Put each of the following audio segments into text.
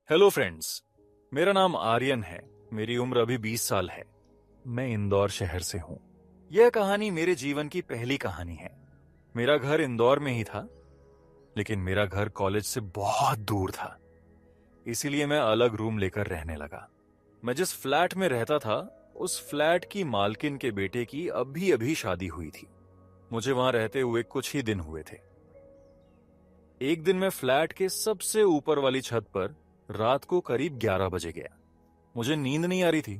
Hello friends. मेरा नाम आर्यन है। मेरी उम्र अभी 20 साल है। मैं इंदौर शहर से हूँ। यह कहानी मेरे जीवन की पहली कहानी है। मेरा घर इंदौर में ही था, लेकिन मेरा घर कॉलेज से बहुत दूर था। इसीलिए मैं अलग रूम लेकर रहने लगा। मैं जिस फ्लैट में रहता था, उस फ्लैट की मालकिन के बेटे की अभी अभी शादी हुई थी। मुझे वहां रहते हुए कुछ ही दिन हुए थे। एक दिन मैं फ्लैट के सबसे ऊपर वाली छत पर रात को करीब 11 बजे गया। मुझे नींद नहीं आ रही थी,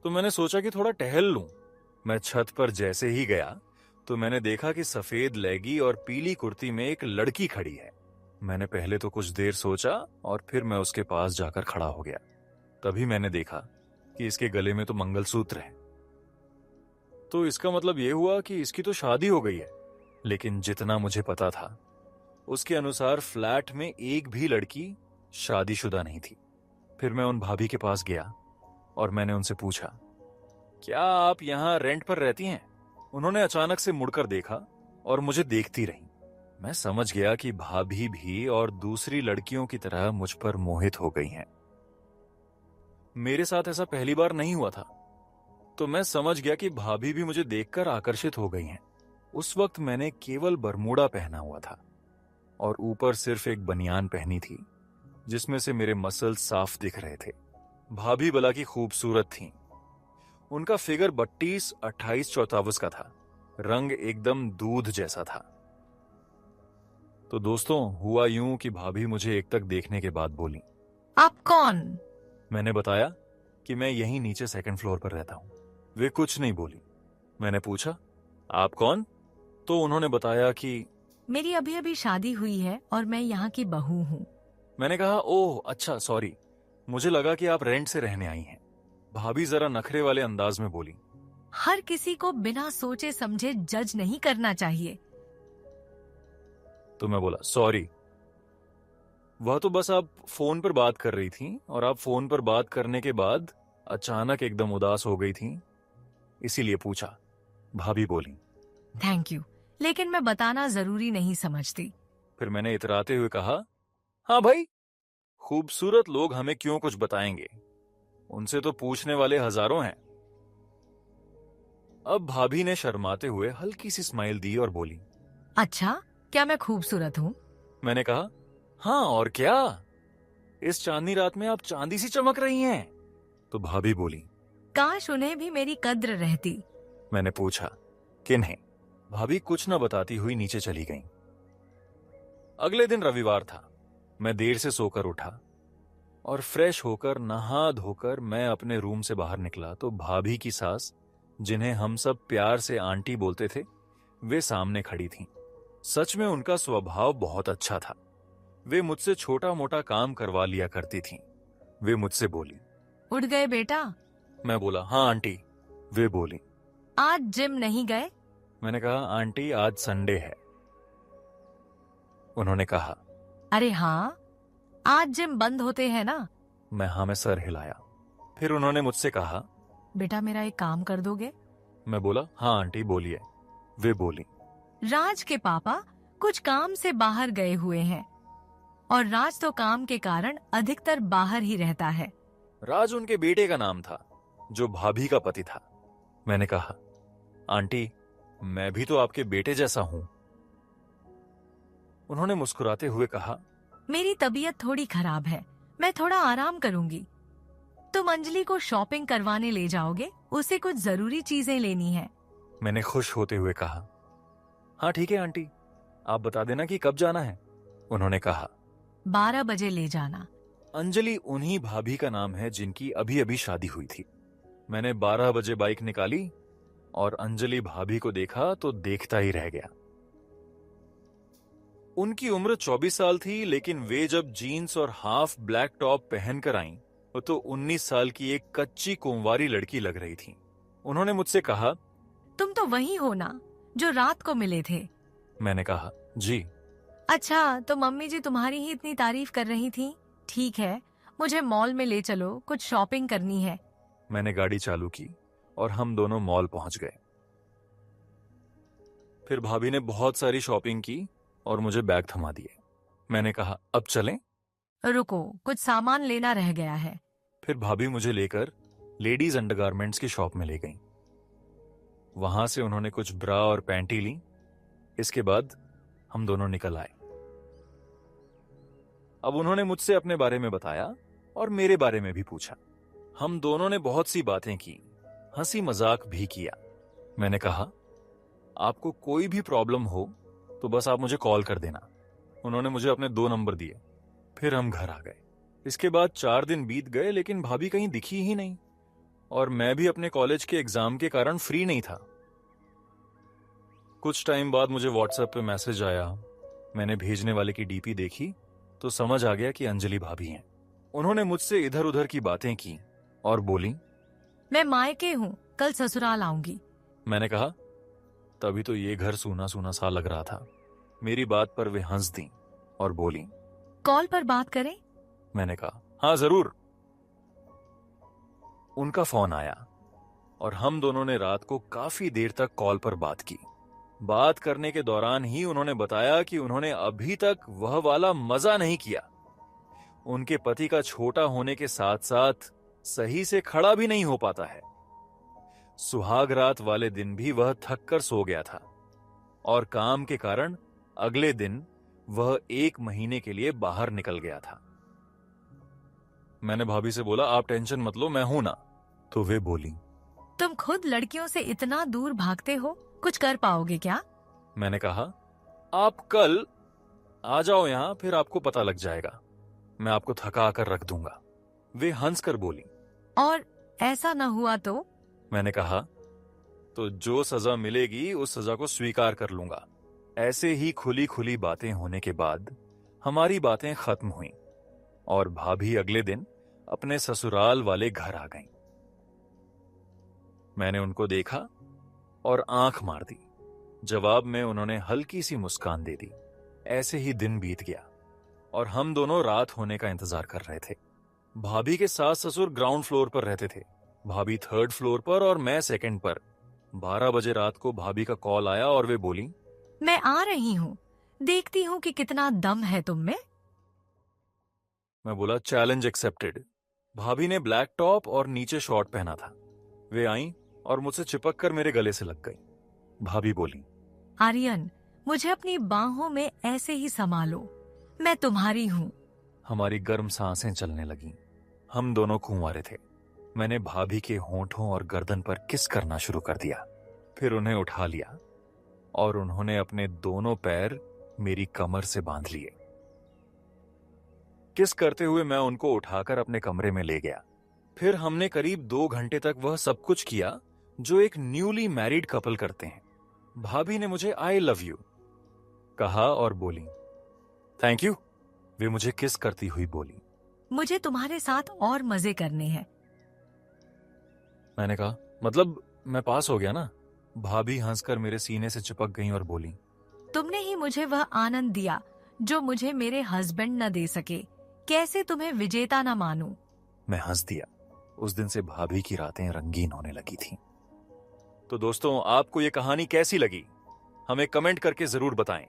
तो मैंने सोचा कि थोड़ा टहल लूं। मैं छत पर जैसे ही गया तो मैंने देखा कि सफेद लेगी और पीली कुर्ती में एक लड़की खड़ी है। मैंने पहले तो कुछ देर सोचा और फिर मैं उसके पास जाकर खड़ा हो गया। तभी मैंने देखा कि इसके गले में तो मंगलसूत्र है। तो इसका मतलब यह हुआ कि इसकी तो शादी हो गई है। लेकिन जितना मुझे पता था, उसके अनुसार फ्लैट में एक भी लड़की शादीशुदा नहीं थी। फिर मैं उन भाभी के पास गया और मैंने उनसे पूछा, क्या आप यहाँ रेंट पर रहती हैं? उन्होंने अचानक से मुड़कर देखा और मुझे देखती रही। मैं समझ गया कि भाभी भी और दूसरी लड़कियों की तरह मुझ पर मोहित हो गई हैं। मेरे साथ ऐसा पहली बार नहीं हुआ था, तो मैं समझ गया कि भाभी भी मुझे देखकर आकर्षित हो गई हैं। उस वक्त मैंने केवल बरमूडा पहना हुआ था और ऊपर सिर्फ एक बनियान पहनी थी, जिसमें से मेरे मसल्स साफ दिख रहे थे। भाभी भला की खूबसूरत थीं। उनका फिगर 32, 28, 24 का था। रंग एकदम दूध जैसा था। तो दोस्तों, हुआ यूं कि भाभी मुझे एक तक देखने के बाद बोली, आप कौन? मैंने बताया कि मैं यहीं नीचे सेकंड फ्लोर पर रहता हूं। वे कुछ नहीं बोली। मैंने पूछा, आप कौन? तो उन्होंने बताया कि मेरी अभी अभी शादी हुई है और मैं यहाँ की बहू हूँ। मैंने कहा, ओह अच्छा, सॉरी, मुझे लगा कि आप रेंट से रहने आई हैं। भाभी जरा नखरे वाले अंदाज में बोली। हर किसी को बिना सोचे समझे जज नहीं करना चाहिए। तो मैं बोला, सॉरी, वह तो बस आप फोन पर बात कर रही थी और आप फोन पर बात करने के बाद अचानक एकदम उदास हो गई थी, इसीलिए पूछा। भाभी बोली। थैंक यू, लेकिन मैं बताना जरूरी नहीं समझती। फिर मैंने इतराते हुए कहा, हाँ भाई, खूबसूरत लोग हमें क्यों कुछ बताएंगे, उनसे तो पूछने वाले हजारों हैं। अब भाभी ने शर्माते हुए हल्की सी स्माइल दी और बोली। अच्छा, क्या मैं खूबसूरत हूँ? मैंने कहा, हाँ और क्या, इस चांदनी रात में आप चांदी सी चमक रही हैं। तो भाभी बोली, काश उन्हें भी मेरी कद्र रहती। मैंने पूछा, किन्हें? भाभी कुछ न बताती हुई नीचे चली गईं। अगले दिन रविवार था। मैं देर से सोकर उठा और फ्रेश होकर नहा धोकर मैं अपने रूम से बाहर निकला तो भाभी की सास, जिन्हें हम सब प्यार से आंटी बोलते थे, वे सामने खड़ी थीं। सच में उनका स्वभाव बहुत अच्छा था। वे मुझसे छोटा मोटा काम करवा लिया करती थीं। वे मुझसे बोली। उठ गए बेटा? मैं बोला, हाँ आंटी। वे बोली, आज जिम नहीं गए? मैंने कहा, आंटी आज संडे है। उन्होंने कहा, अरे हाँ, आज जिम बंद होते हैं ना। मैं हाँ में सर हिलाया। फिर उन्होंने मुझसे कहा, बेटा मेरा एक काम कर दोगे? मैं बोला, हाँ आंटी बोलिए। वे बोली, राज के पापा कुछ काम से बाहर गए हुए हैं और राज तो काम के कारण अधिकतर बाहर ही रहता है। राज उनके बेटे का नाम था, जो भाभी का पति था। मैंने कहा, आंटी मैं भी तो आपके बेटे जैसा हूं। उन्होंने मुस्कुराते हुए कहा, मेरी तबीयत थोड़ी खराब है, मैं थोड़ा आराम करूंगी। तुम अंजलि को शॉपिंग करवाने ले जाओगे? उसे कुछ जरूरी चीजें लेनी है। मैंने खुश होते हुए कहा, हाँ ठीक है आंटी, आप बता देना कि कब जाना है। उन्होंने कहा, 12 बजे ले जाना। अंजलि उन्हीं भाभी का नाम है जिनकी अभी अभी शादी हुई थी। मैंने 12 बजे बाइक निकाली और अंजलि भाभी को देखा तो देखता ही रह गया। उनकी उम्र 24 साल थी, लेकिन वे जब जीन्स और हाफ ब्लैक टॉप पहनकर आईं तो 19 साल की एक कच्ची कुंवारी लड़की लग रही थी। उन्होंने मुझसे कहा, तुम तो वही हो ना जो रात को मिले थे? मैंने कहा, जी। अच्छा, तो मम्मी जी तुम्हारी ही इतनी तारीफ कर रही थी। ठीक है, मुझे मॉल में ले चलो, कुछ शॉपिंग करनी है। मैंने गाड़ी चालू की और हम दोनों मॉल पहुंच गए। फिर भाभी ने बहुत सारी शॉपिंग की और मुझे बैग थमा दिए। मैंने कहा, अब चलें? रुको, कुछ सामान लेना रह गया है। फिर भाभी मुझे लेकर लेडीज अंडरगारमेंट्स की शॉप में ले गई। वहां से उन्होंने कुछ ब्रा और पैंटी ली। इसके बाद हम दोनों निकल आए। अब उन्होंने मुझसे अपने बारे में बताया और मेरे बारे में भी पूछा। हम दोनों ने बहुत सी बातें की, हंसी मजाक भी किया। मैंने कहा, आपको कोई भी प्रॉब्लम हो तो बस आप मुझे कॉल कर देना। उन्होंने मुझे अपने 2 नंबर दिए। फिर हम घर आ गए। इसके बाद 4 दिन बीत गए, लेकिन भाभी कहीं दिखी ही नहीं और मैं भी अपने कॉलेज के एग्जाम के कारण फ्री नहीं था। कुछ टाइम बाद मुझे व्हाट्सएप पे मैसेज आया। मैंने भेजने वाले की डीपी देखी तो समझ आ गया कि अंजलि भाभी हैं। उन्होंने मुझसे इधर उधर की बातें की और बोली, मैं मायके हूँ, कल ससुराल आऊंगी। मैंने कहा, तभी तो ये घर सूना सूना सा लग रहा था। मेरी बात पर वे हंस दी और बोली, कॉल पर बात करें? मैंने कहा, हाँ जरूर। उनका फोन आया और हम दोनों ने रात को काफी देर तक कॉल पर बात की। बात करने के दौरान ही उन्होंने बताया कि उन्होंने अभी तक वह वाला मजा नहीं किया। उनके पति का छोटा होने के साथ साथ सही से खड़ा भी नहीं हो पाता है। सुहाग रात वाले दिन भी वह थक कर सो गया था और काम के कारण अगले दिन वह 1 महीने के लिए बाहर निकल गया था। मैंने भाभी से बोला, आप टेंशन मत लो, मैं हूं ना। तो वे बोली, तुम खुद लड़कियों से इतना दूर भागते हो, कुछ कर पाओगे क्या? मैंने कहा, आप कल आ जाओ यहां, फिर आपको पता लग जाएगा। मैं आपको थका कर रख दूंगा। वे हंसकर बोली, और ऐसा न हुआ तो? मैंने कहा, तो जो सजा मिलेगी उस सजा को स्वीकार कर लूंगा। ऐसे ही खुली खुली बातें होने के बाद हमारी बातें खत्म हुईं और भाभी अगले दिन अपने ससुराल वाले घर आ गईं। मैंने उनको देखा और आंख मार दी। जवाब में उन्होंने हल्की सी मुस्कान दे दी। ऐसे ही दिन बीत गया और हम दोनों रात होने का इंतजार कर रहे थे। भाभी के सास ससुर ग्राउंड फ्लोर पर रहते थे, भाभी 3rd फ्लोर पर और मैं 2nd पर। 12 बजे रात को भाभी का कॉल आया और वे बोली, मैं आ रही हूँ, देखती हूँ कि कितना दम है तुम में। मैं बोला, चैलेंज एक्सेप्टेड। भाभी ने ब्लैक टॉप और नीचे शॉर्ट पहना था। वे आईं और मुझसे चिपक कर मेरे गले से लग गई। भाभी बोली, आर्यन, मुझे अपनी बाहों में ऐसे ही संभालो, मैं तुम्हारी हूँ। हमारी गर्म सांसें चलने लगीं। हम दोनों कुंवारे थे। मैंने भाभी के होंठों और गर्दन पर किस करना शुरू कर दिया। फिर उन्हें उठा लिया और उन्होंने अपने दोनों पैर मेरी कमर से बांध लिए। किस करते हुए मैं उनको उठाकर अपने कमरे में ले गया। फिर हमने करीब 2 घंटे तक वह सब कुछ किया जो एक न्यूली मैरिड कपल करते हैं। भाभी ने मुझे आई लव यू कहा और बोली, थैंक यू। वे मुझे किस करती हुई बोली, मुझे तुम्हारे साथ और मजे करने हैं। मैंने कहा, मतलब मैं पास हो गया ना। भाभी हंसकर मेरे सीने से चिपक गई और बोली, तुमने ही मुझे वह आनंद दिया जो मुझे मेरे हस्बैंड न दे सके। कैसे तुम्हें विजेता न मानूं? मैं हंस दिया। उस दिन से भाभी की रातें रंगीन होने लगी थीं। तो दोस्तों, आपको ये कहानी कैसी लगी हमें कमेंट करके जरूर बताएं।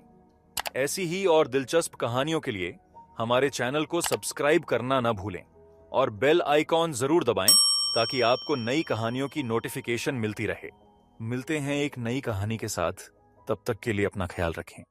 ऐसी ही और दिलचस्प कहानियों के लिए हमारे चैनल को सब्सक्राइब करना ना भूलें और बेल आइकॉन जरूर दबाएं ताकि आपको नई कहानियों की नोटिफिकेशन मिलती रहे। मिलते हैं एक नई कहानी के साथ, तब तक के लिए अपना ख्याल रखें।